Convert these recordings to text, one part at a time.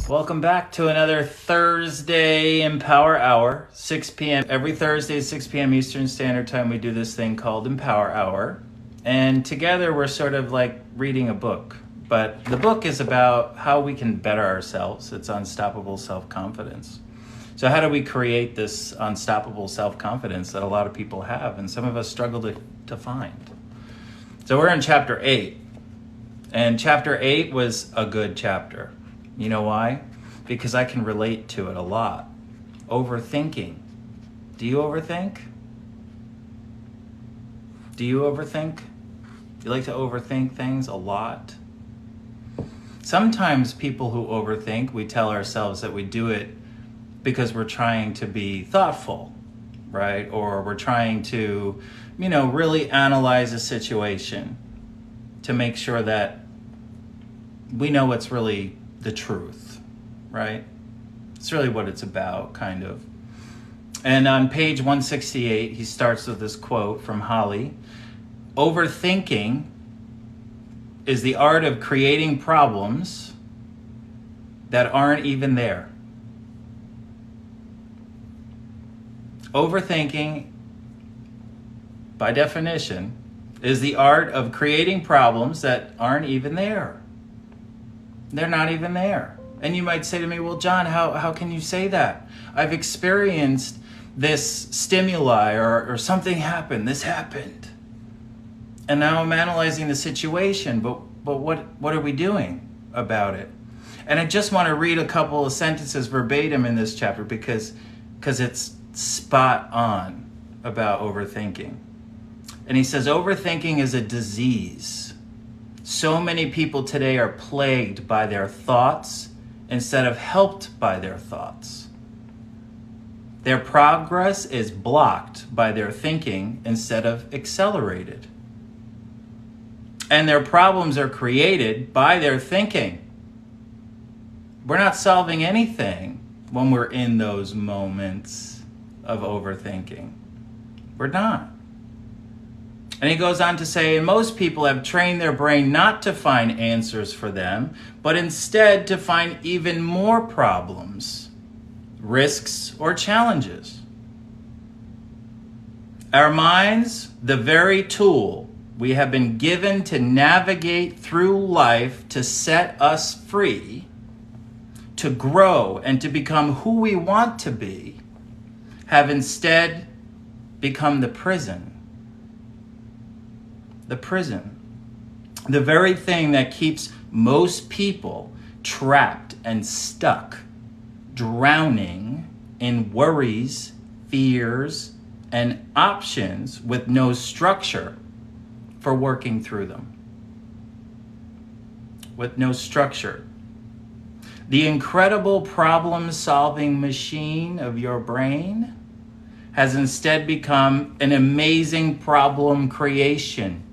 Welcome back to another Thursday Empower Hour, 6 p.m. Every Thursday, 6 p.m. Eastern Standard Time, we do this thing called Empower Hour. And together we're sort of like reading a book. But the book is about how we can better ourselves. It's Unstoppable Self-Confidence. So how do we create this unstoppable self-confidence that a lot of people have and some of us struggle to find? So we're in chapter 8. And chapter 8 was a good chapter. You know why? Because I can relate to it a lot. Overthinking. Do you overthink? Do you overthink? You like to overthink things a lot? Sometimes people who overthink, we tell ourselves that we do it because we're trying to be thoughtful, right? Or we're trying to, really analyze a situation to make sure that we know what's really the truth, right? It's really what it's about, kind of. And on page 168, he starts with this quote from Holly. Overthinking is the art of creating problems that aren't even there. Overthinking, by definition, is the art of creating problems that aren't even there. They're not even there. And you might say to me, well, John, how can you say that? I've experienced this stimuli or something happened, this happened. And now I'm analyzing the situation, but what are we doing about it? And I just want to read a couple of sentences verbatim in this chapter because it's spot on about overthinking. And he says, overthinking is a disease. So many people today are plagued by their thoughts instead of helped by their thoughts. Their progress is blocked by their thinking instead of accelerated. And their problems are created by their thinking. We're not solving anything when we're in those moments of overthinking. We're not. And he goes on to say, and most people have trained their brain not to find answers for them, but instead to find even more problems, risks, or challenges. Our minds, the very tool we have been given to navigate through life to set us free, to grow and to become who we want to be, have instead become the prison. The prison. The very thing that keeps most people trapped and stuck, drowning in worries, fears, and options with no structure for working through them. With no structure. The incredible problem-solving machine of your brain has instead become an amazing problem creation.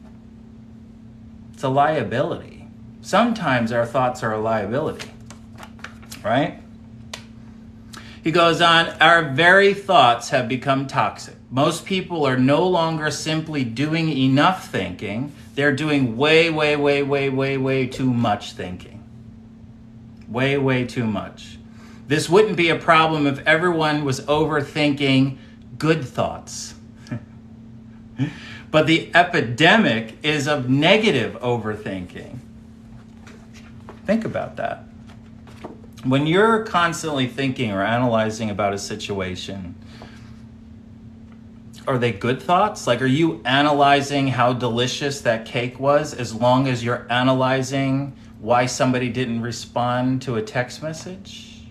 It's a liability. Sometimes our thoughts are a liability, right? He goes on, our very thoughts have become toxic. Most people are no longer simply doing enough thinking. They're doing way too much thinking. Way too much. This wouldn't be a problem if everyone was overthinking good thoughts. But the epidemic is of negative overthinking. Think about that. When you're constantly thinking or analyzing about a situation, are they good thoughts? Like, are you analyzing how delicious that cake was as long as you're analyzing why somebody didn't respond to a text message?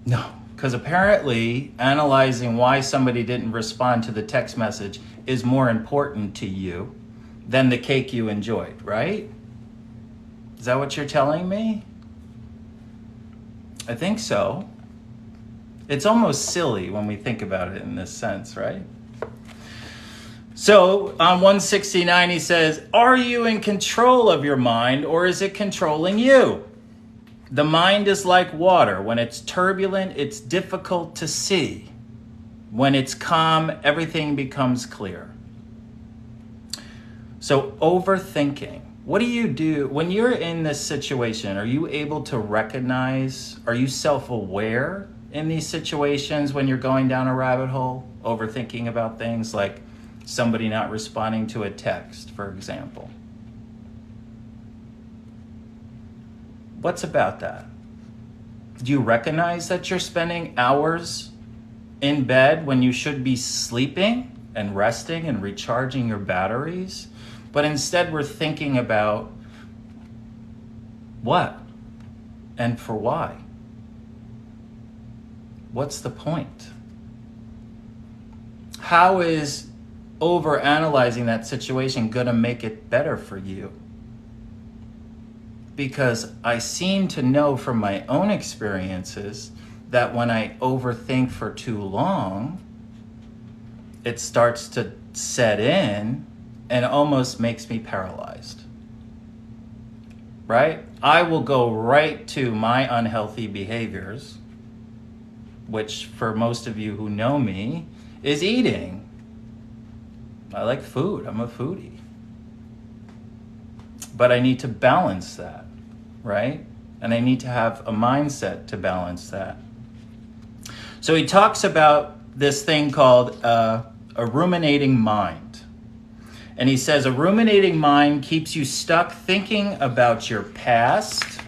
No, because apparently analyzing why somebody didn't respond to the text message is more important to you than the cake you enjoyed, right? Is that what you're telling me? I think so. It's almost silly when we think about it in this sense, right? So on 169, he says, are you in control of your mind or is it controlling you? The mind is like water. When it's turbulent, it's difficult to see. When it's calm, everything becomes clear. So overthinking What do you do when you're in this situation? Are you able to recognize, are you self-aware in these situations when you're going down a rabbit hole, overthinking about things like somebody not responding to a text, for example? What's about that? Do you recognize that you're spending hours in bed when you should be sleeping and resting and recharging your batteries? But instead we're thinking about what and for why. What's the point? How is overanalyzing that situation going to make it better for you? Because I seem to know from my own experiences that when I overthink for too long, it starts to set in and almost makes me paralyzed. Right? I will go right to my unhealthy behaviors, which for most of you who know me is eating. I like food. I'm a foodie. But I need to balance that, right? And I need to have a mindset to balance that. So he talks about this thing called a ruminating mind. And he says a ruminating mind keeps you stuck thinking about your past,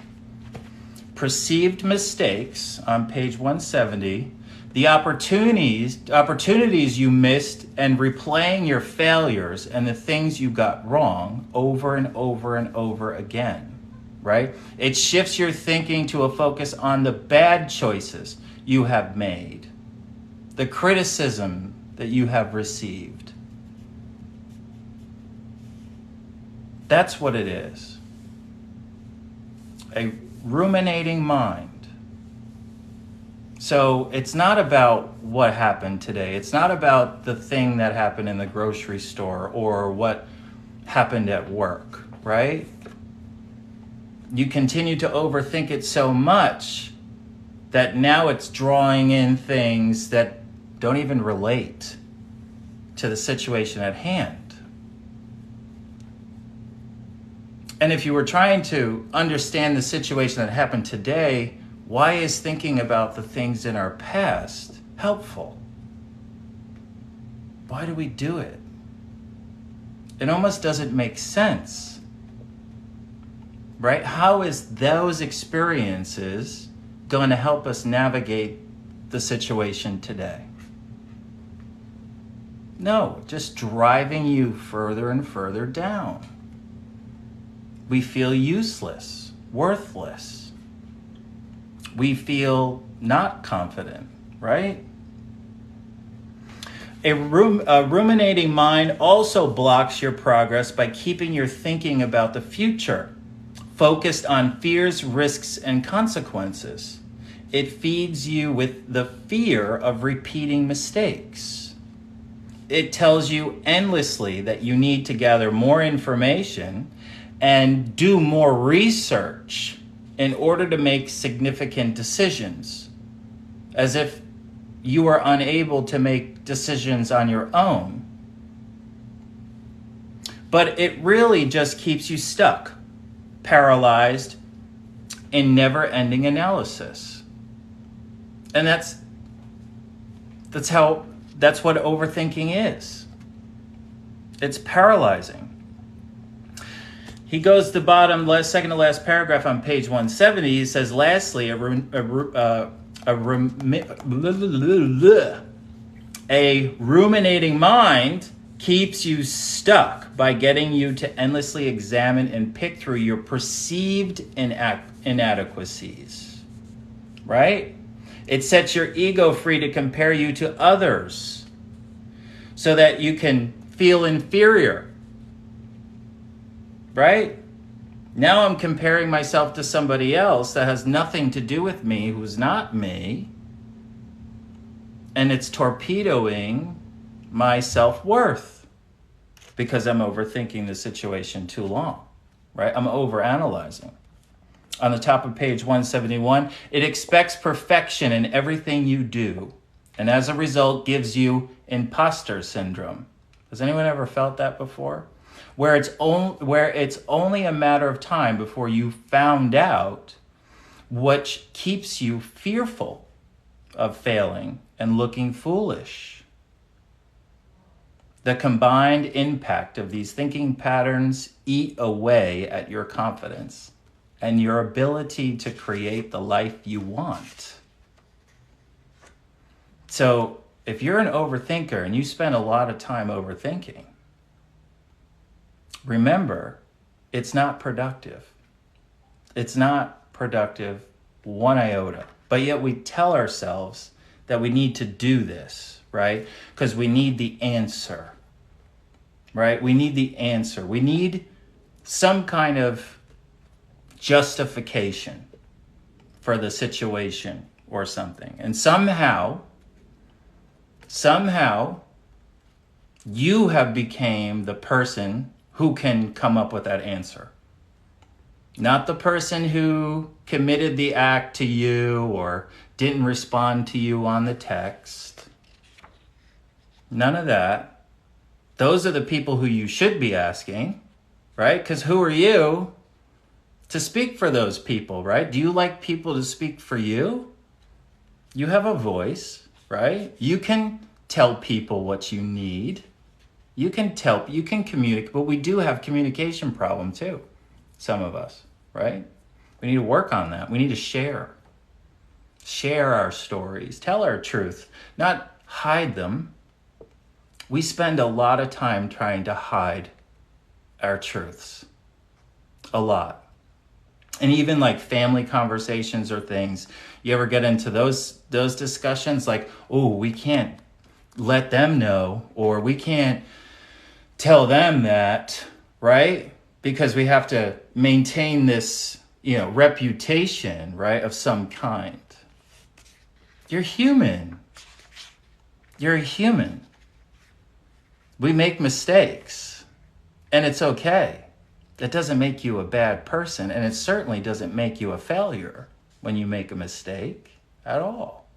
perceived mistakes on page 170, the opportunities you missed, and replaying your failures and the things you got wrong over and over and over again, right? It shifts your thinking to a focus on the bad choices you have made, the criticism that you have received. That's what it is. A ruminating mind. So it's not about what happened today. It's not about the thing that happened in the grocery store or what happened at work, right? You continue to overthink it so much that now it's drawing in things that don't even relate to the situation at hand. And if you were trying to understand the situation that happened today, why is thinking about the things in our past helpful? Why do we do it? It almost doesn't make sense, right? How is those experiences going to help us navigate the situation today? No, just driving you further and further down. We feel useless, worthless. We feel not confident, right? A ruminating mind also blocks your progress by keeping your thinking about the future, focused on fears, risks, and consequences. It feeds you with the fear of repeating mistakes. It tells you endlessly that you need to gather more information and do more research in order to make significant decisions, as if you are unable to make decisions on your own. But it really just keeps you stuck, paralyzed, in never-ending analysis. And that's what overthinking is. It's paralyzing. He goes to the bottom, second to last paragraph on page 170. He says, lastly, a ruminating mind keeps you stuck by getting you to endlessly examine and pick through your perceived inadequacies, right? It sets your ego free to compare you to others so that you can feel inferior. Right? Now I'm comparing myself to somebody else that has nothing to do with me, who's not me, and it's torpedoing my self-worth because I'm overthinking the situation too long, right? I'm overanalyzing. On the top of page 171, it expects perfection in everything you do, and as a result gives you imposter syndrome. Has anyone ever felt that before? where it's only a matter of time before you found out what keeps you fearful of failing and looking foolish. The combined impact of these thinking patterns eat away at your confidence and your ability to create the life you want. So if you're an overthinker and you spend a lot of time overthinking, remember, it's not productive. It's not productive one iota. But yet we tell ourselves that we need to do this, right? Because we need the answer, right? We need the answer. We need some kind of justification for the situation or something. And somehow, you have become the person who can come up with that answer. Not the person who committed the act to you or didn't respond to you on the text. None of that. Those are the people who you should be asking, right? Because who are you to speak for those people, right? Do you like people to speak for you? You have a voice, right? You can tell people what you need. You can communicate, but we do have communication problem too. Some of us, right? We need to work on that. We need to share our stories, tell our truth, not hide them. We spend a lot of time trying to hide our truths. A lot. And even like family conversations or things, you ever get into those discussions like, oh, we can't let them know, or we can't tell them that, right? Because we have to maintain this, reputation, right, of some kind. You're human. You're a human. We make mistakes, and it's okay. That doesn't make you a bad person, and it certainly doesn't make you a failure when you make a mistake at all.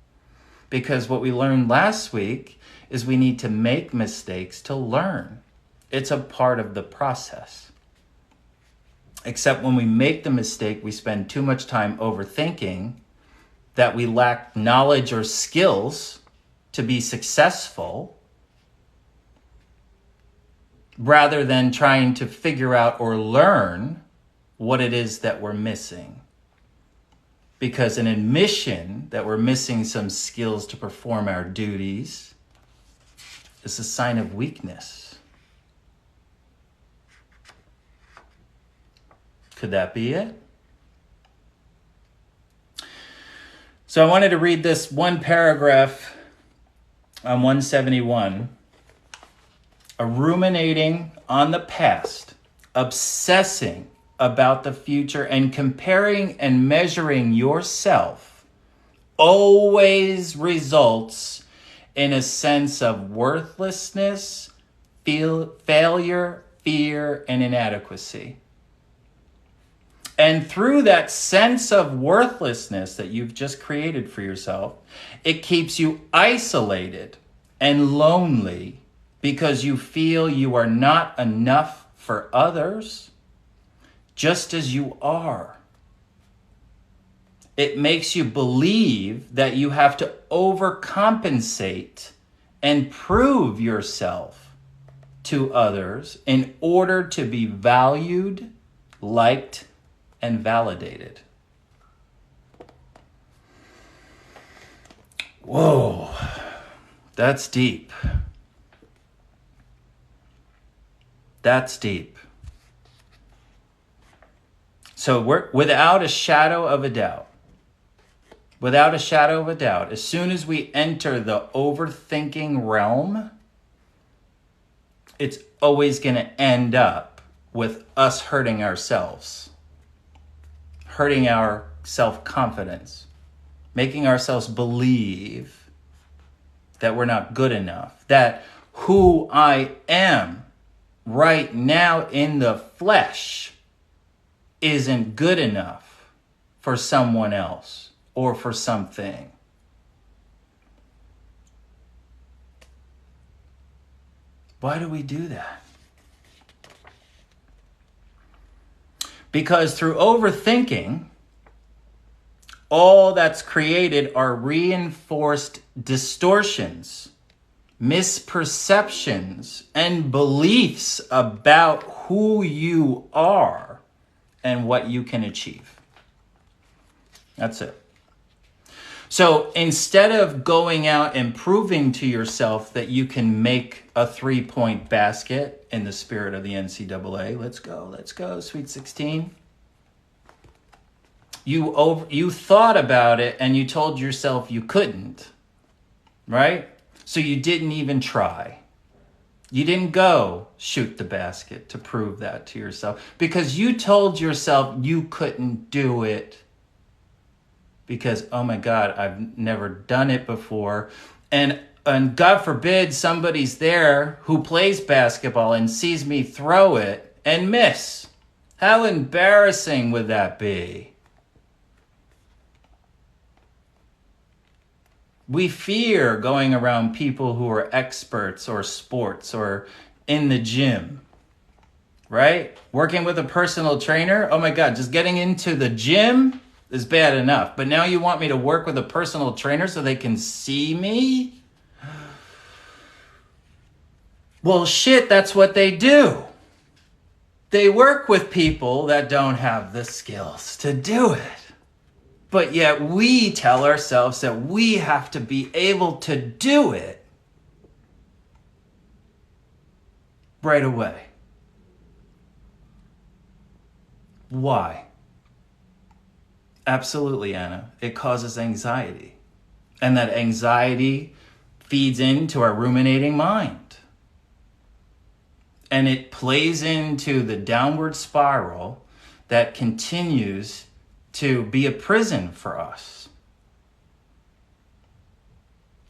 Because what we learned last week is we need to make mistakes to learn. It's a part of the process. Except when we make the mistake, we spend too much time overthinking that we lack knowledge or skills to be successful, rather than trying to figure out or learn what it is that we're missing. Because an admission that we're missing some skills to perform our duties is a sign of weakness. Could that be it? So I wanted to read this one paragraph on 171. Ruminating on the past, obsessing about the future, and comparing and measuring yourself always results in a sense of worthlessness, failure, fear, and inadequacy. And through that sense of worthlessness that you've just created for yourself, it keeps you isolated and lonely, because you feel you are not enough for others, just as you are. It makes you believe that you have to overcompensate and prove yourself to others in order to be valued, liked, and validated. Whoa, that's deep. That's deep. So we're without a shadow of a doubt, as soon as we enter the overthinking realm, it's always going to end up with us hurting ourselves, hurting our self-confidence, making ourselves believe that we're not good enough, that who I am right now in the flesh isn't good enough for someone else or for something. Why do we do that? Because through overthinking, all that's created are reinforced distortions, misperceptions, and beliefs about who you are and what you can achieve. That's it. So instead of going out and proving to yourself that you can make a 3-point basket in the spirit of the NCAA, let's go, Sweet 16. You thought about it and you told yourself you couldn't, right? So you didn't even try. You didn't go shoot the basket to prove that to yourself because you told yourself you couldn't do it because, oh my God, I've never done it before. And God forbid somebody's there who plays basketball and sees me throw it and miss. How embarrassing would that be? We fear going around people who are experts or sports or in the gym, right? Working with a personal trainer. Oh my God, just getting into the gym is bad enough. But now you want me to work with a personal trainer so they can see me? Well, shit, that's what they do. They work with people that don't have the skills to do it. But yet we tell ourselves that we have to be able to do it right away. Why? Absolutely, Anna. It causes anxiety. And that anxiety feeds into our ruminating mind. And it plays into the downward spiral that continues to be a prison for us.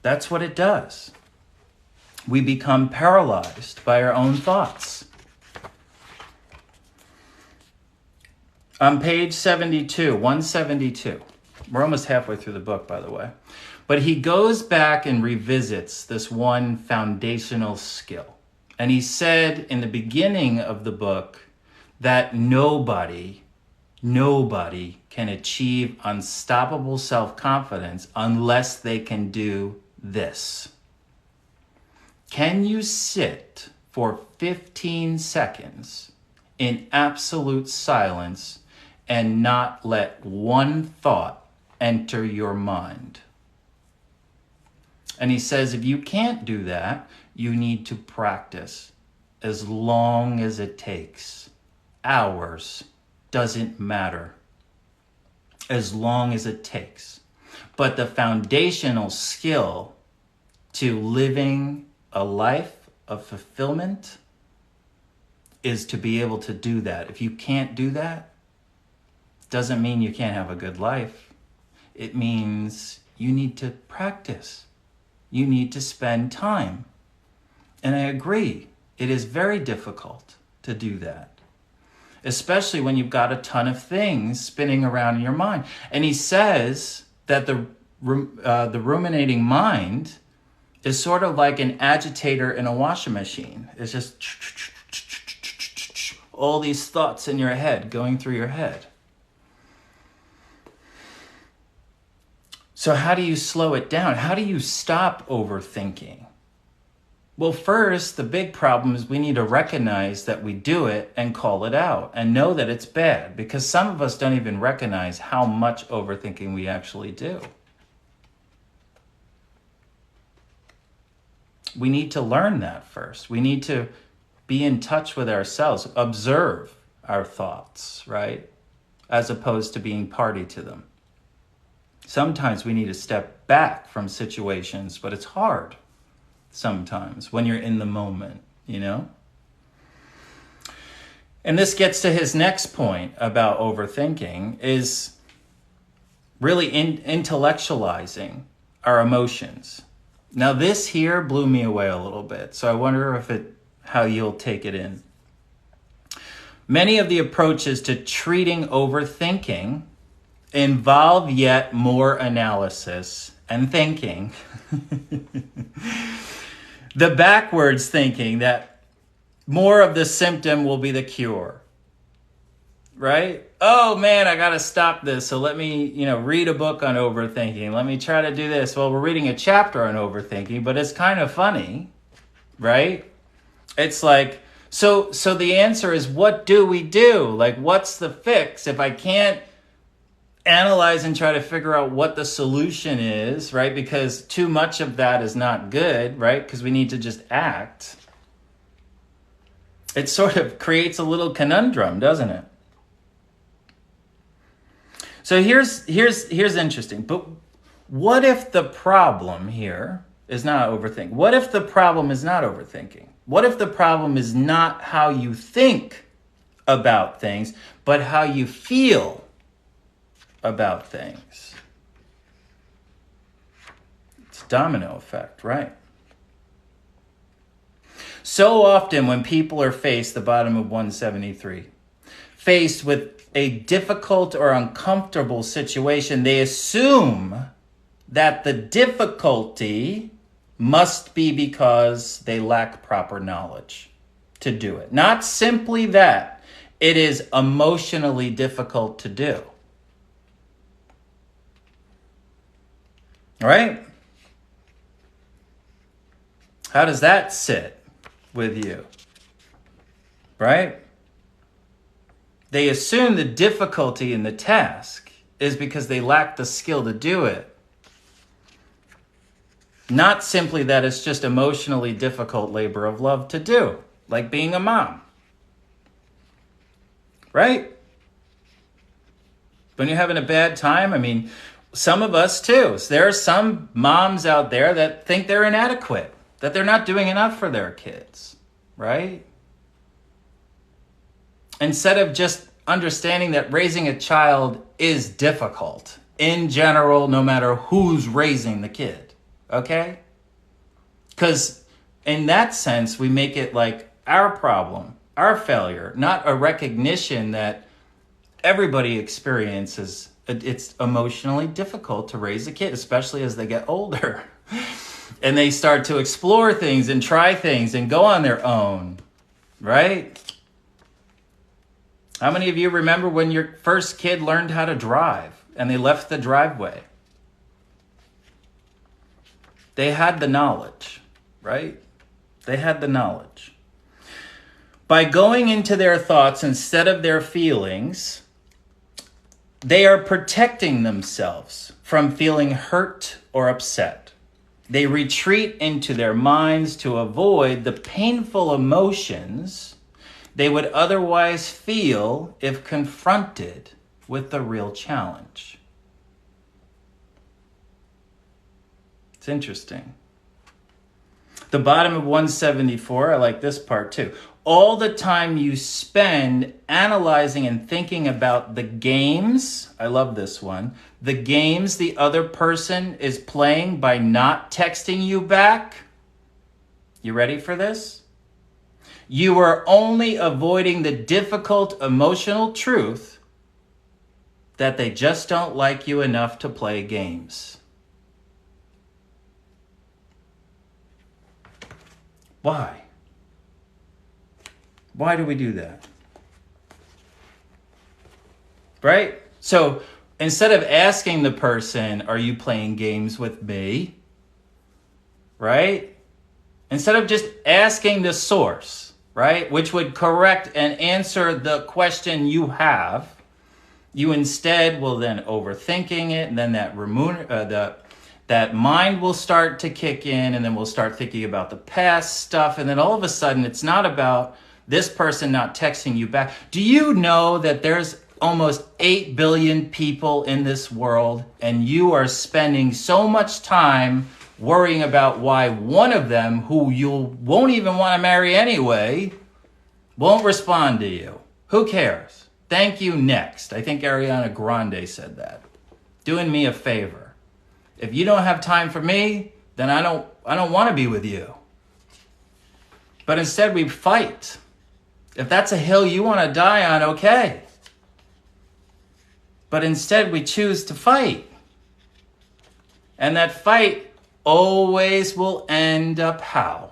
That's what it does. We become paralyzed by our own thoughts. On page 72, 172, we're almost halfway through the book, by the way, but he goes back and revisits this one foundational skill. And he said in the beginning of the book that nobody can achieve unstoppable self-confidence unless they can do this. Can you sit for 15 seconds in absolute silence and not let one thought enter your mind? And he says, if you can't do that, you need to practice as long as it takes. Hours doesn't matter. As long as it takes. But the foundational skill to living a life of fulfillment is to be able to do that. If you can't do that, doesn't mean you can't have a good life. It means you need to practice. You need to spend time. And I agree, it is very difficult to do that. Especially when you've got a ton of things spinning around in your mind. And he says that the ruminating mind is sort of like an agitator in a washing machine. It's just all these thoughts in your head, going through your head. So how do you slow it down? How do you stop overthinking? Well, first, the big problem is we need to recognize that we do it and call it out and know that it's bad, because some of us don't even recognize how much overthinking we actually do. We need to learn that first. We need to be in touch with ourselves, observe our thoughts, right? As opposed to being party to them. Sometimes we need to step back from situations, but it's hard sometimes when you're in the moment, you know? And this gets to his next point about overthinking, is really intellectualizing our emotions. Now this here blew me away a little bit, so I wonder how you'll take it in. Many of the approaches to treating overthinking involve yet more analysis and thinking. The backwards thinking that more of the symptom will be the cure. right? Oh man, I got to stop this. So let me, read a book on overthinking. Let me try to do this. Well, we're reading a chapter on overthinking, but it's kind of funny, right? It's like, so the answer is, what do we do? Like, what's the fix? If I can't analyze and try to figure out what the solution is, right? Because too much of that is not good, right? Because we need to just act. It sort of creates a little conundrum, doesn't it? So here's interesting. But what if the problem here is not overthinking? What if the problem is not overthinking? What if the problem is not how you think about things, but how you feel about things? It's a domino effect, right? So often when people are faced, the bottom of 173, faced with a difficult or uncomfortable situation, they assume that the difficulty must be because they lack proper knowledge to do it. Not simply that, it is emotionally difficult to do. Right? How does that sit with you? Right? They assume the difficulty in the task is because they lack the skill to do it. Not simply that it's just emotionally difficult labor of love to do, like being a mom. Right? When you're having a bad time, I mean, some of us too. There are some moms out there that think they're inadequate, that they're not doing enough for their kids, right? Instead of just understanding that raising a child is difficult in general, no matter who's raising the kid, okay? Because in that sense, we make it like our problem, our failure, not a recognition that everybody experiences. It's emotionally difficult to raise a kid, especially as they get older. And they start to explore things and try things and go on their own, right? How many of you remember when your first kid learned how to drive and they left the driveway? They had the knowledge, right? They had the knowledge. By going into their thoughts instead of their feelings, they are protecting themselves from feeling hurt or upset. They retreat into their minds to avoid the painful emotions they would otherwise feel if confronted with the real challenge. It's interesting. The bottom of 174, I like this part too. All the time you spend analyzing and thinking about the games, I love this one, the games the other person is playing by not texting you back. You ready for this? You are only avoiding the difficult emotional truth that they just don't like you enough to play games. Why? Why do we do that? Right? So instead of asking the person, are you playing games with me? Right? Instead of just asking the source, right? Which would correct and answer the question you have, you instead will then overthinking it, and then that mind will start to kick in, and then we'll start thinking about the past stuff, and then all of a sudden it's not about this person not texting you back. Do you know that there's almost 8 billion people in this world, and you are spending so much time worrying about why one of them, who you won't even want to marry anyway, won't respond to you? Who cares? Thank you, next. I think Ariana Grande said that. Doing me a favor. If you don't have time for me, then I don't want to be with you. But instead we fight. If that's a hill you want to die on, okay. But instead we choose to fight. And that fight always will end up how?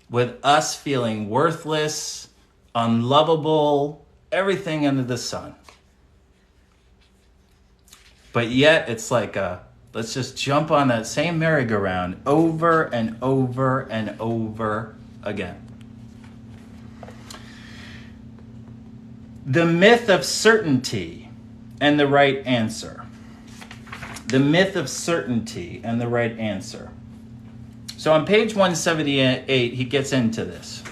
With us feeling worthless, unlovable, everything under the sun. But yet it's like let's just jump on that same merry-go-round over and over and over again. The myth of certainty and the right answer. The myth of certainty and the right answer. So on page 178, he gets into this.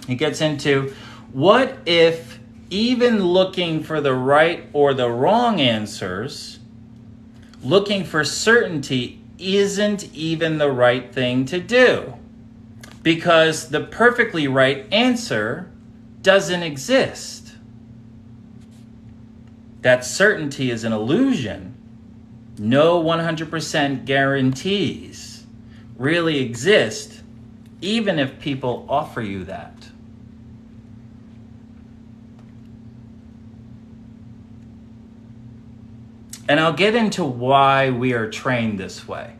He gets into, what if even looking for the right or the wrong answers, looking for certainty isn't even the right thing to do? Because the perfectly right answer doesn't exist. That certainty is an illusion. No 100% guarantees really exist, even if people offer you that. And I'll get into why we are trained this way,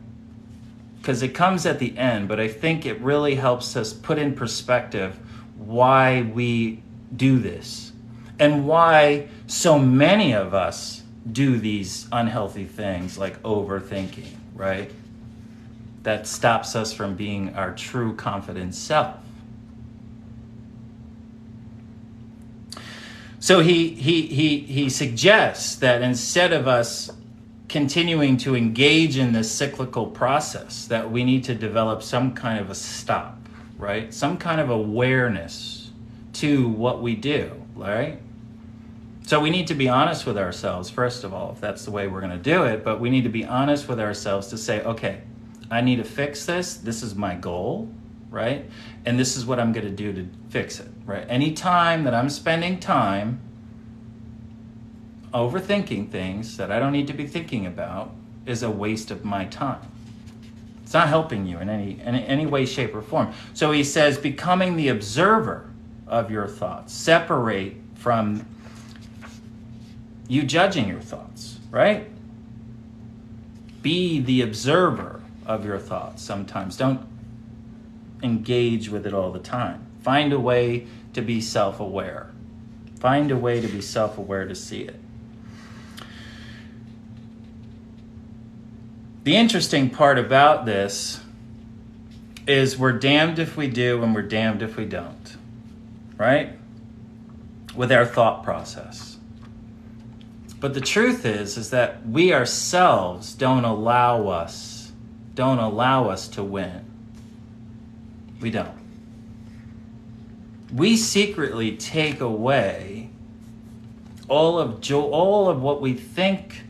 because it comes at the end, but I think it really helps us put in perspective why we do this and why so many of us do these unhealthy things like overthinking, right? That stops us from being our true confident self. So he suggests that instead of us continuing to engage in this cyclical process, that we need to develop some kind of a stop, right? Some kind of awareness to what we do, right? So we need to be honest with ourselves, first of all, if that's the way we're going to do it, but we need to be honest with ourselves to say, okay, I need to fix this. This is my goal, right? And this is what I'm going to do to fix it, right? Any time that I'm spending time overthinking things that I don't need to be thinking about is a waste of my time. It's not helping you in any way, shape, or form. So he says, becoming the observer of your thoughts, separate from you judging your thoughts, right? Be the observer of your thoughts sometimes. Don't engage with it all the time. Find a way to be self-aware. Find a way to be self-aware to see it. The interesting part about this is we're damned if we do and we're damned if we don't, right? With our thought process. But the truth is that we ourselves don't allow us to win. We don't. We secretly take away all of what we think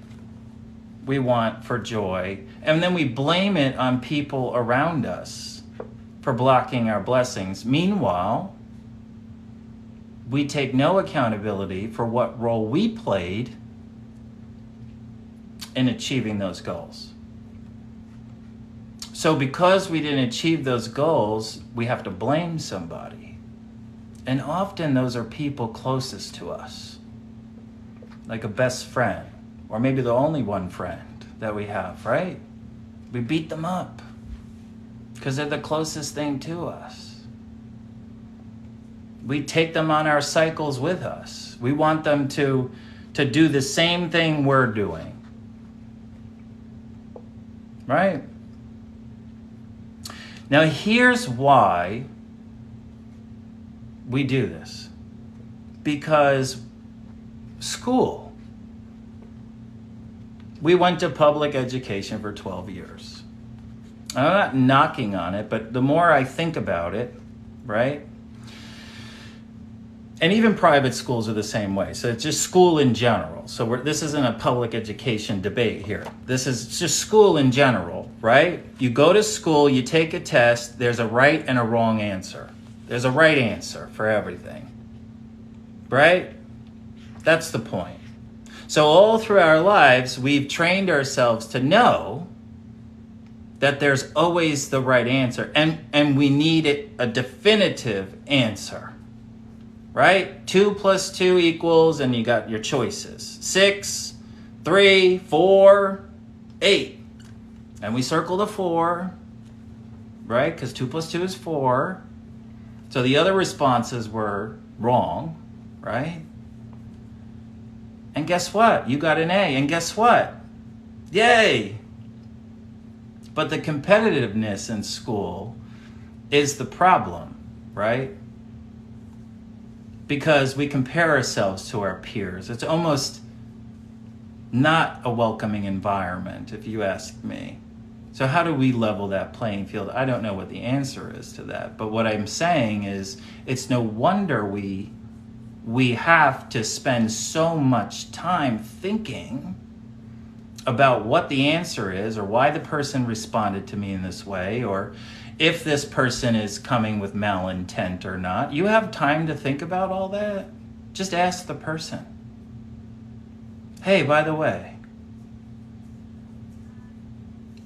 we want for joy, and then we blame it on people around us for blocking our blessings. Meanwhile, we take no accountability for what role we played in achieving those goals. So because we didn't achieve those goals, we have to blame somebody. And often those are people closest to us, like a best friend, or maybe the only one friend that we have, right? We beat them up because they're the closest thing to us. We take them on our cycles with us. We want them to do the same thing we're doing. Right? Now here's why we do this. Because school. We went to public education for 12 years. I'm not knocking on it, but the more I think about it, right? And even private schools are the same way. So it's just school in general. So this isn't a public education debate here. This is just school in general, right? You go to school, you take a test, there's a right and a wrong answer. There's a right answer for everything, right? That's the point. So all through our lives, we've trained ourselves to know that there's always the right answer. And we need a definitive answer. Right? 2 + 2 equals, and you got your choices. 6, 3, 4, 8. And we circle the 4, right? Because 2 + 2 is 4. So the other responses were wrong, right? And guess what? You got an A. And guess what? Yay! But the competitiveness in school is the problem, right? Because we compare ourselves to our peers. It's almost not a welcoming environment, if you ask me. So how do we level that playing field? I don't know what the answer is to that. But what I'm saying is it's no wonder we have to spend so much time thinking about what the answer is, or why the person responded to me in this way, or if this person is coming with malintent or not. You have time to think about all that? Just ask the person. Hey, by the way,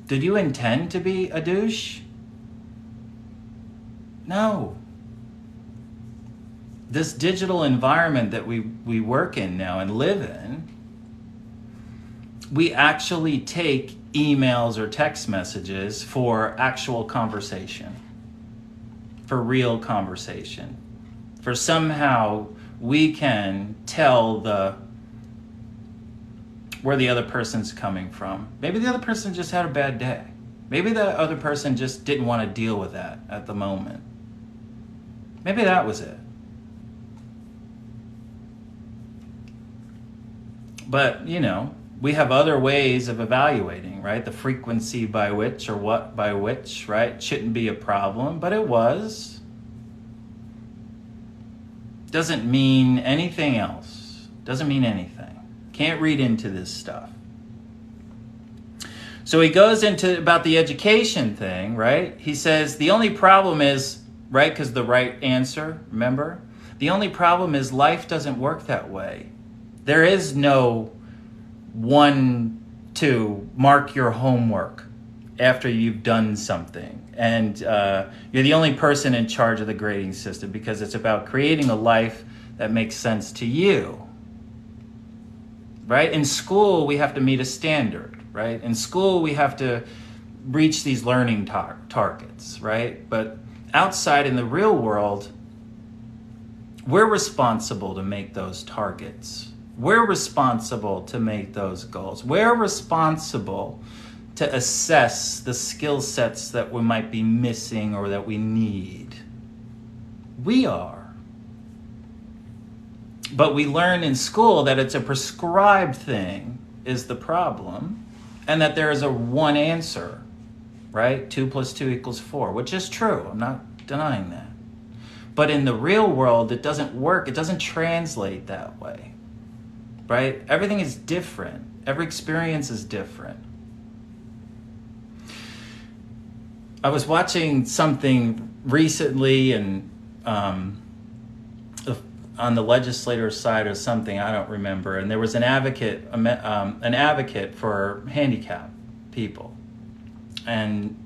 did you intend to be a douche? No. This digital environment that we work in now and live in, we actually take emails or text messages for actual conversation, for real conversation, for somehow we can tell where the other person's coming from. Maybe the other person just had a bad day. Maybe the other person just didn't want to deal with that at the moment. Maybe that was it. But, we have other ways of evaluating, right? The frequency by which, or what by which, right? Shouldn't be a problem, but it was. Doesn't mean anything else. Doesn't mean anything. Can't read into this stuff. So he goes into about the education thing, right? He says the only problem is, right, because the right answer, remember? The only problem is life doesn't work that way. There is no one to mark your homework after you've done something. And you're the only person in charge of the grading system, because it's about creating a life that makes sense to you. Right? In school, we have to meet a standard, right? In school, we have to reach these learning targets, right? But outside in the real world, we're responsible to make those targets. We're responsible to make those goals. We're responsible to assess the skill sets that we might be missing or that we need. We are. But we learn in school that it's a prescribed thing is the problem, and that there is a one answer, right? 2 + 2 = 4, which is true. I'm not denying that. But in the real world, it doesn't work. It doesn't translate that way, right? Everything is different. Every experience is different. I was watching something recently, and on the legislator side or something, I don't remember, and there was an advocate for handicapped people, and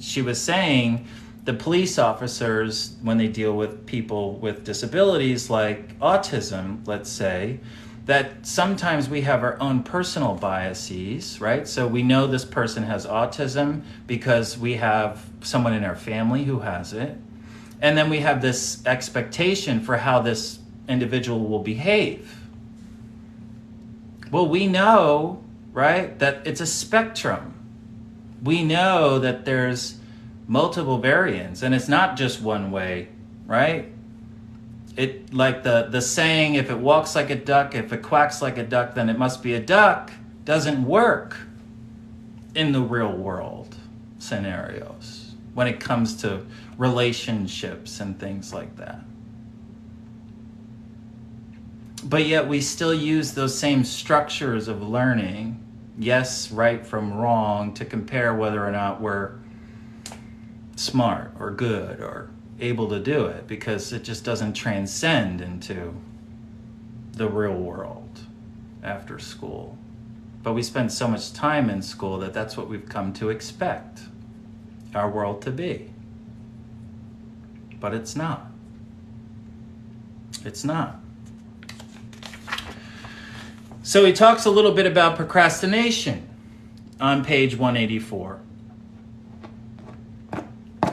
she was saying the police officers, when they deal with people with disabilities like autism, let's say, that sometimes we have our own personal biases, right? So we know this person has autism because we have someone in our family who has it. And then we have this expectation for how this individual will behave. Well, we know, right, that it's a spectrum. We know that there's multiple variants, and it's not just one way, right? It, like the saying, if it walks like a duck, if it quacks like a duck, then it must be a duck, doesn't work in the real world scenarios when it comes to relationships and things like that. But yet we still use those same structures of learning, yes, right from wrong, to compare whether or not we're smart or good or able to do it, because it just doesn't transcend into the real world after school. But we spend so much time in school that that's what we've come to expect our world to be. But it's not. It's not. So he talks a little bit about procrastination on page 184.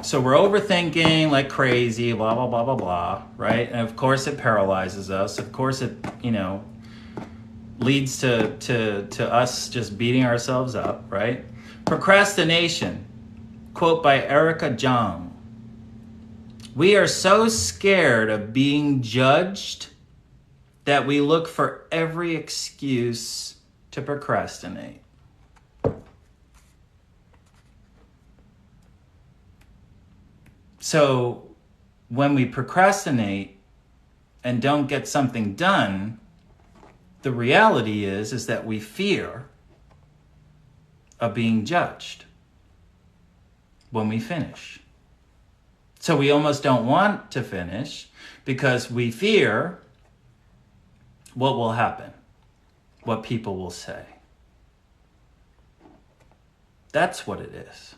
So we're overthinking like crazy, blah, blah, blah, blah, blah, right? And of course it paralyzes us. Of course it, leads to us just beating ourselves up, right? Procrastination, quote by Erica Jong. We are so scared of being judged that we look for every excuse to procrastinate. So when we procrastinate and don't get something done, the reality is that we fear of being judged when we finish. So we almost don't want to finish because we fear what will happen, what people will say. That's what it is.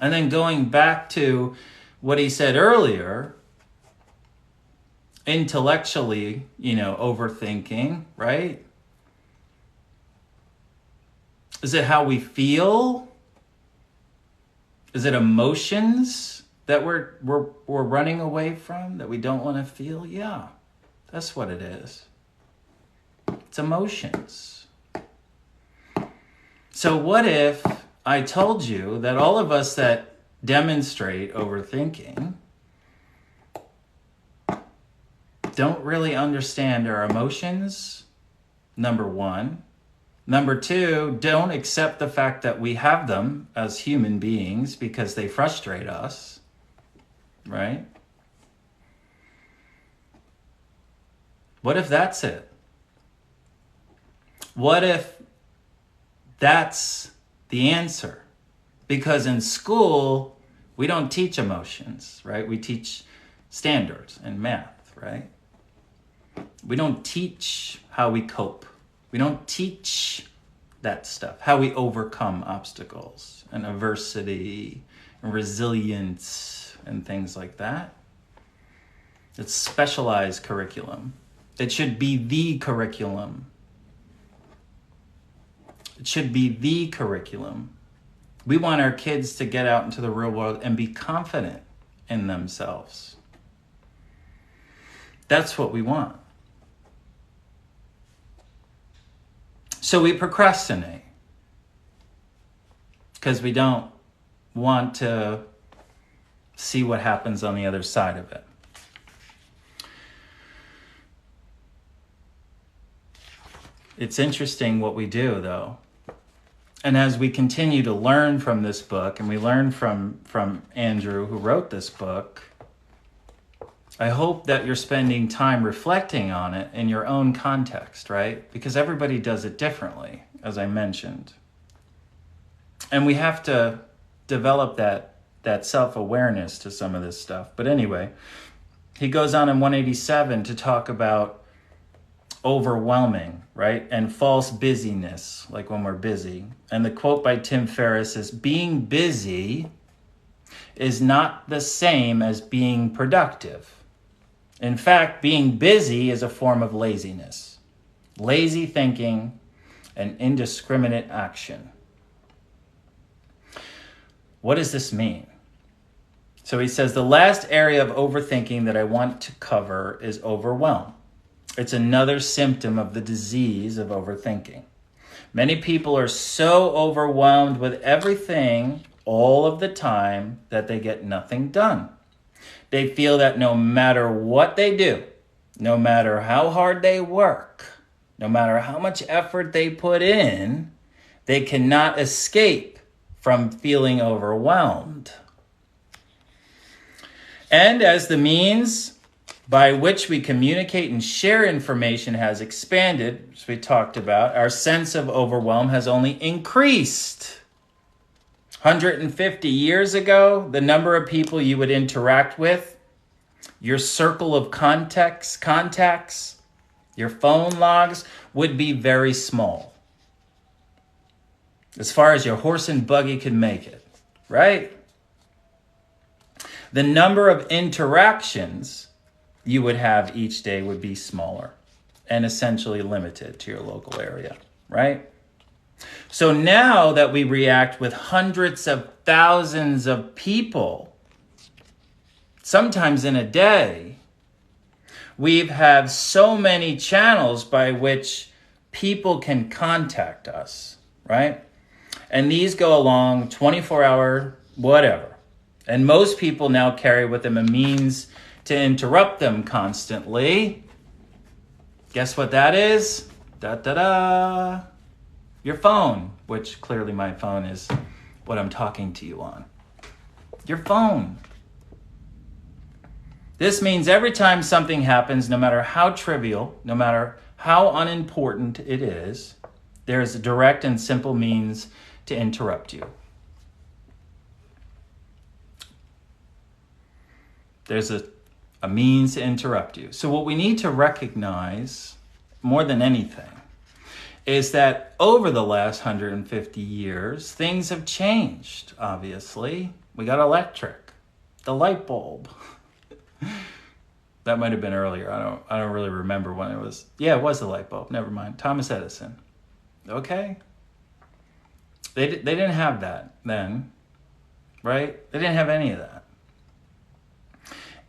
And then going back to what he said earlier, intellectually, overthinking, right? Is it how we feel? Is it emotions that we're running away from, that we don't want to feel? Yeah, that's what it is. It's emotions. So what if I told you that all of us that demonstrate overthinking don't really understand our emotions, number one. Number two, don't accept the fact that we have them as human beings because they frustrate us, right? What if that's it? What if that's the answer? Because in school, we don't teach emotions, right? We teach standards and math, right? We don't teach how we cope. We don't teach that stuff, how we overcome obstacles and adversity and resilience and things like that. It's specialized curriculum. It should be the curriculum. It should be the curriculum. We want our kids to get out into the real world and be confident in themselves. That's what we want. So we procrastinate because we don't want to see what happens on the other side of it. It's interesting what we do, though. And as we continue to learn from this book, and we learn from Andrew, who wrote this book, I hope that you're spending time reflecting on it in your own context, right? Because everybody does it differently, as I mentioned. And we have to develop that self-awareness to some of this stuff. But anyway, he goes on in 187 to talk about overwhelming, right? And false busyness, like when we're busy. And the quote by Tim Ferriss is, being busy is not the same as being productive. In fact, being busy is a form of laziness, lazy thinking, and indiscriminate action. What does this mean? So he says, the last area of overthinking that I want to cover is overwhelm. It's another symptom of the disease of overthinking. Many people are so overwhelmed with everything all of the time that they get nothing done. They feel that no matter what they do, no matter how hard they work, no matter how much effort they put in, they cannot escape from feeling overwhelmed. And as the means by which we communicate and share information has expanded, as we talked about, our sense of overwhelm has only increased. 150 years ago, the number of people you would interact with, your circle of contacts, your phone logs would be very small. As far as your horse and buggy could make it, right? The number of interactions you would have each day would be smaller and essentially limited to your local area, right? So now that we react with hundreds of thousands of people, sometimes in a day. We have so many channels by which people can contact us, right? And these go along 24-hour, whatever. And most people now carry with them a means to interrupt them constantly. Guess what that is? Da-da-da. Your phone, which clearly my phone is what I'm talking to you on. Your phone. This means every time something happens, no matter how trivial, no matter how unimportant it is, there's a direct and simple means to interrupt you. There's a means to interrupt you. So what we need to recognize, more than anything, is that over the last 150 years, things have changed, obviously. We got electric, the light bulb. That might have been earlier. I don't really remember when it was. Yeah, it was the light bulb. Never mind. Thomas Edison. Okay. They didn't have that then, right? They didn't have any of that.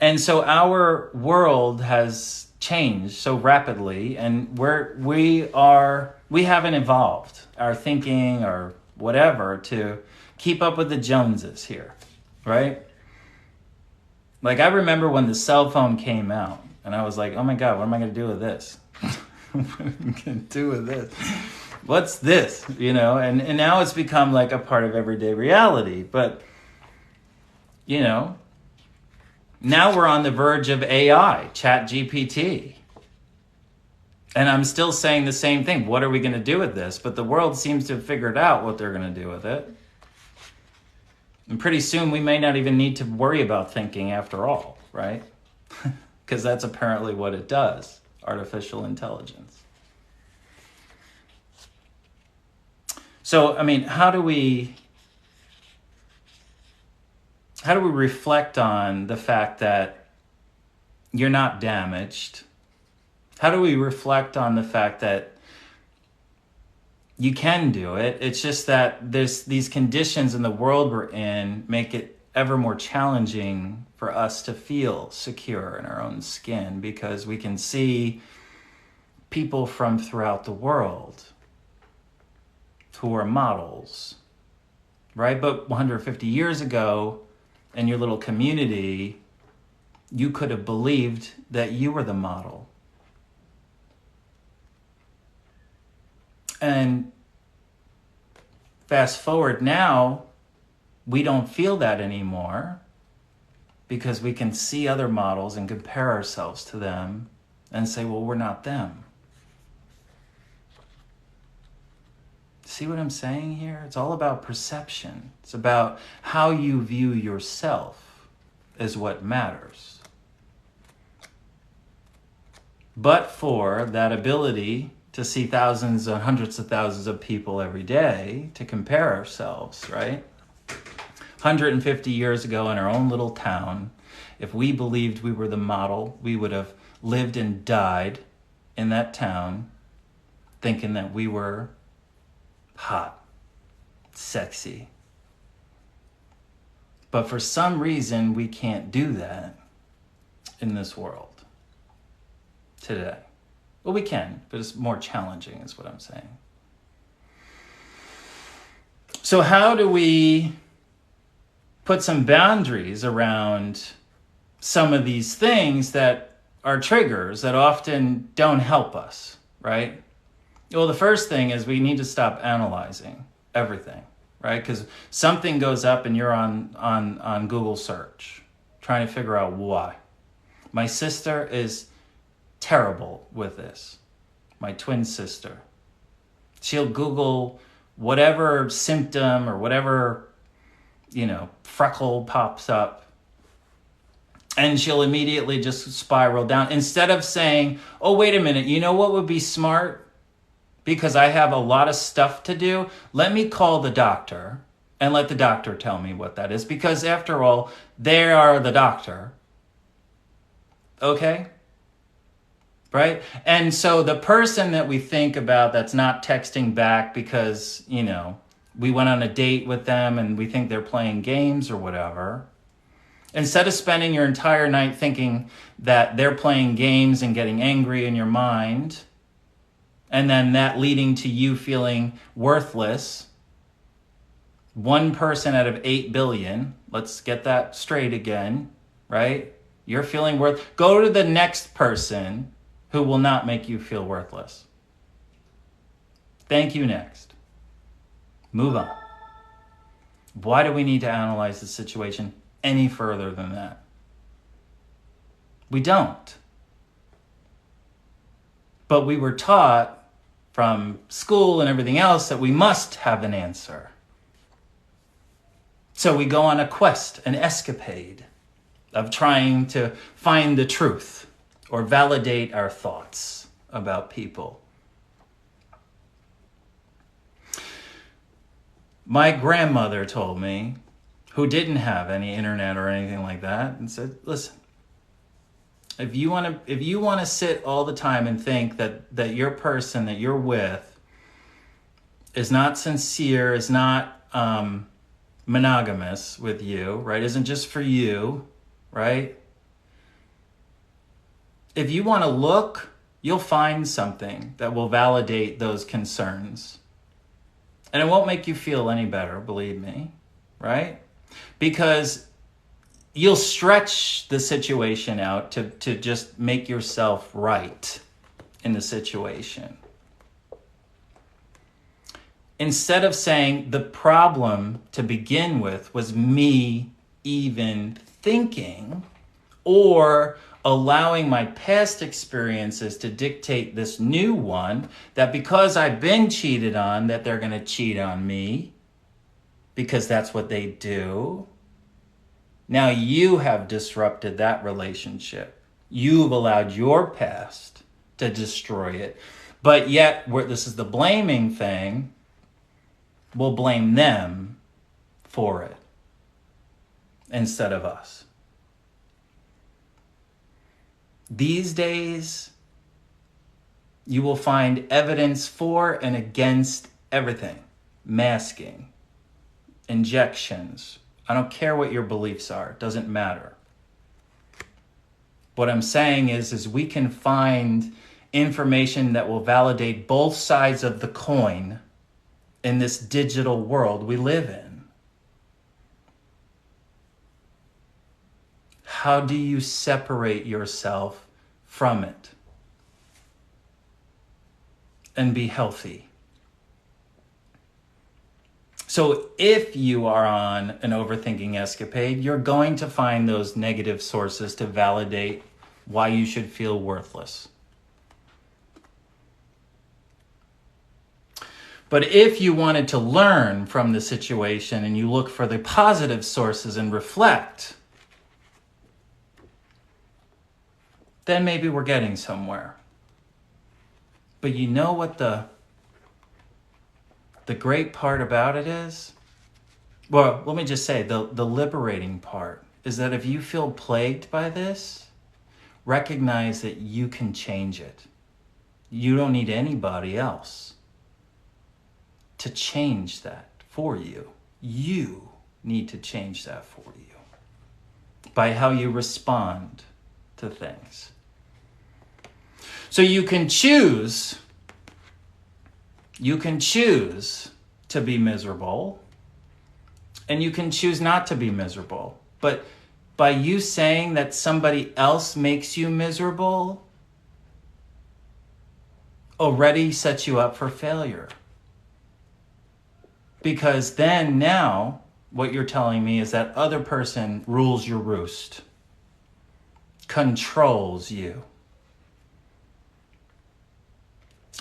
And so our world has changed so rapidly, and we haven't evolved our thinking or whatever to keep up with the Joneses here, right? Like, I remember when the cell phone came out, and I was like, oh my God, what am I going to do with this? What am I going to do with this? What's this? You know, and now it's become like a part of everyday reality. But, you know, now we're on the verge of AI, ChatGPT. And I'm still saying the same thing. What are we going to do with this? But the world seems to have figured out what they're going to do with it. And pretty soon we may not even need to worry about thinking after all, right? Because that's apparently what it does, artificial intelligence. So, I mean, how do we reflect on the fact that you're not damaged? How do we reflect on the fact that you can do it? It's just that there's these conditions in the world we're in make it ever more challenging for us to feel secure in our own skin, because we can see people from throughout the world who are models, right? But 150 years ago, in your little community, you could have believed that you were the model. And fast forward now, we don't feel that anymore because we can see other models and compare ourselves to them and say, well, we're not them. See what I'm saying here? It's all about perception. It's about how you view yourself is what matters. But for that ability to see thousands and hundreds of thousands of people every day, to compare ourselves, right? 150 years ago in our own little town, if we believed we were the model, we would have lived and died in that town thinking that we were hot, sexy. But for some reason, we can't do that in this world today. Well, we can, but it's more challenging is what I'm saying. So how do we put some boundaries around some of these things that are triggers that often don't help us, right? Well, the first thing is we need to stop analyzing everything, right? Because something goes up and you're on Google search trying to figure out why. My sister is terrible with this. My twin sister. She'll Google whatever symptom or whatever, freckle pops up, and she'll immediately just spiral down. Instead of saying, oh, wait a minute, you know what would be smart? Because I have a lot of stuff to do, let me call the doctor and let the doctor tell me what that is. Because after all, they are the doctor. Okay? Right? And so the person that we think about that's not texting back because, we went on a date with them and we think they're playing games or whatever, instead of spending your entire night thinking that they're playing games and getting angry in your mind, and then that leading to you feeling worthless, 1 person out of 8 billion, let's get that straight again, right? You're feeling go to the next person who will not make you feel worthless. Thank you, next. Move on. Why do we need to analyze the situation any further than that? We don't. But we were taught from school and everything else that we must have an answer. So we go on a quest, an escapade of trying to find the truth or validate our thoughts about people. My grandmother told me, who didn't have any internet or anything like that, and said, listen, if you want to sit all the time and think that your person that you're with is not sincere, is not monogamous with you, right? Isn't just for you, right? If you want to look, you'll find something that will validate those concerns. And it won't make you feel any better, believe me, right? Because you'll stretch the situation out to just make yourself right in the situation. Instead of saying the problem to begin with was me even thinking or allowing my past experiences to dictate this new one, that because I've been cheated on, that they're going to cheat on me because that's what they do. Now you have disrupted that relationship. You've allowed your past to destroy it. But yet, this is the blaming thing, we'll blame them for it instead of us. These days, you will find evidence for and against everything. Masking, injections. I don't care what your beliefs are. It doesn't matter. What I'm saying is we can find information that will validate both sides of the coin in this digital world we live in. How do you separate yourself from it and be healthy? So if you are on an overthinking escapade, you're going to find those negative sources to validate why you should feel worthless. But if you wanted to learn from the situation and you look for the positive sources and reflect, then maybe we're getting somewhere. But you know what the great part about it is? Well, let me just say, the liberating part is that if you feel plagued by this, recognize that you can change it. You don't need anybody else to change that for you. You need to change that for you by how you respond to things. So you can choose to be miserable, and you can choose not to be miserable. But by you saying that somebody else makes you miserable already sets you up for failure. Because then now what you're telling me is that other person rules your roost, controls you.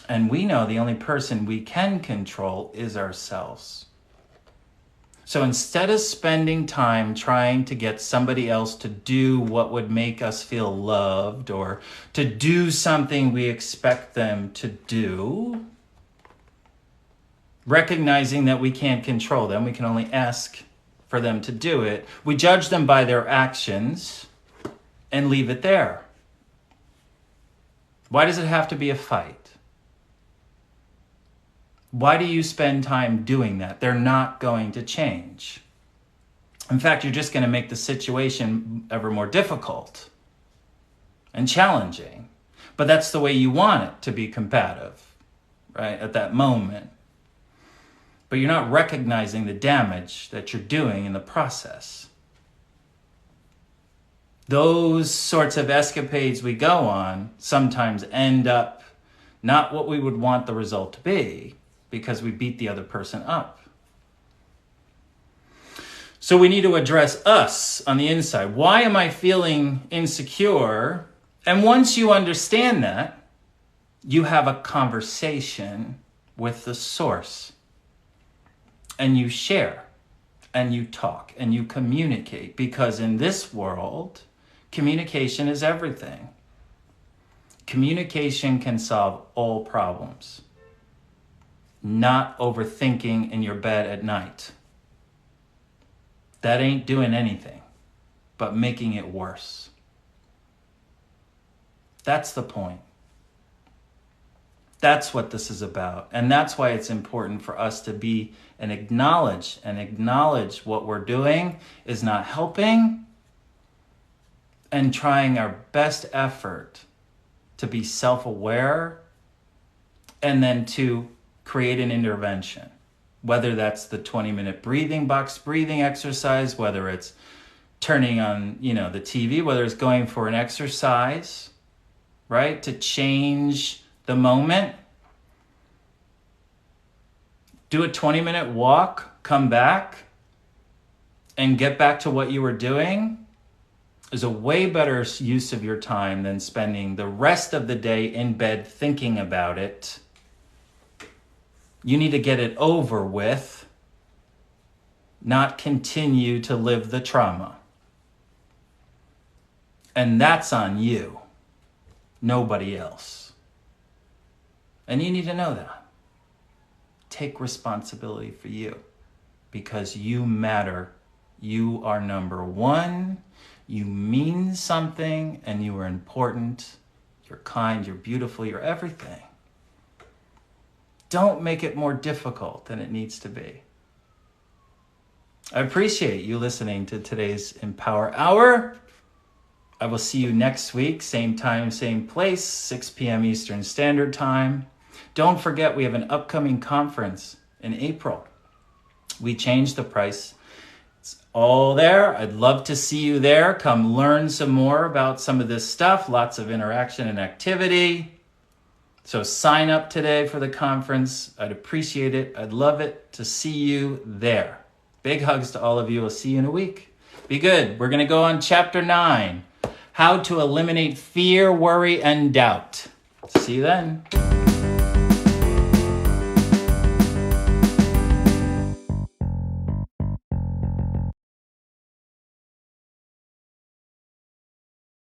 And we know the only person we can control is ourselves. So instead of spending time trying to get somebody else to do what would make us feel loved or to do something we expect them to do, recognizing that we can't control them, we can only ask for them to do it, we judge them by their actions and leave it there. Why does it have to be a fight? Why do you spend time doing that? They're not going to change. In fact, you're just going to make the situation ever more difficult and challenging. But that's the way you want it to be combative, right, at that moment. But you're not recognizing the damage that you're doing in the process. Those sorts of escapades we go on sometimes end up not what we would want the result to be, because we beat the other person up. So we need to address us on the inside. Why am I feeling insecure? And once you understand that, you have a conversation with the source. And you share, and you talk, and you communicate. Because in this world, communication is everything. Communication can solve all problems. Not overthinking in your bed at night. That ain't doing anything but making it worse. That's the point. That's what this is about. And that's why it's important for us to be and acknowledge what we're doing is not helping, and trying our best effort to be self-aware and then to create an intervention. Whether that's the 20-minute box breathing exercise, whether it's turning on, the TV, whether it's going for an exercise, right? To change the moment. Do a 20-minute walk, come back, and get back to what you were doing is a way better use of your time than spending the rest of the day in bed thinking about it. You need to get it over with, not continue to live the trauma. And that's on you, nobody else. And you need to know that. Take responsibility for you, because you matter. You are number one. You mean something, and you are important. You're kind, you're beautiful, you're everything. Don't make it more difficult than it needs to be. I appreciate you listening to today's Empower Hour. I will see you next week, same time, same place, 6 p.m. Eastern Standard Time. Don't forget, we have an upcoming conference in April. We changed the price. It's all there. I'd love to see you there. Come learn some more about some of this stuff. Lots of interaction and activity. So sign up today for the conference. I'd appreciate it. I'd love it to see you there. Big hugs to all of you. I'll see you in a week. Be good. We're going to go on chapter 9. How to eliminate fear, worry, and doubt. See you then.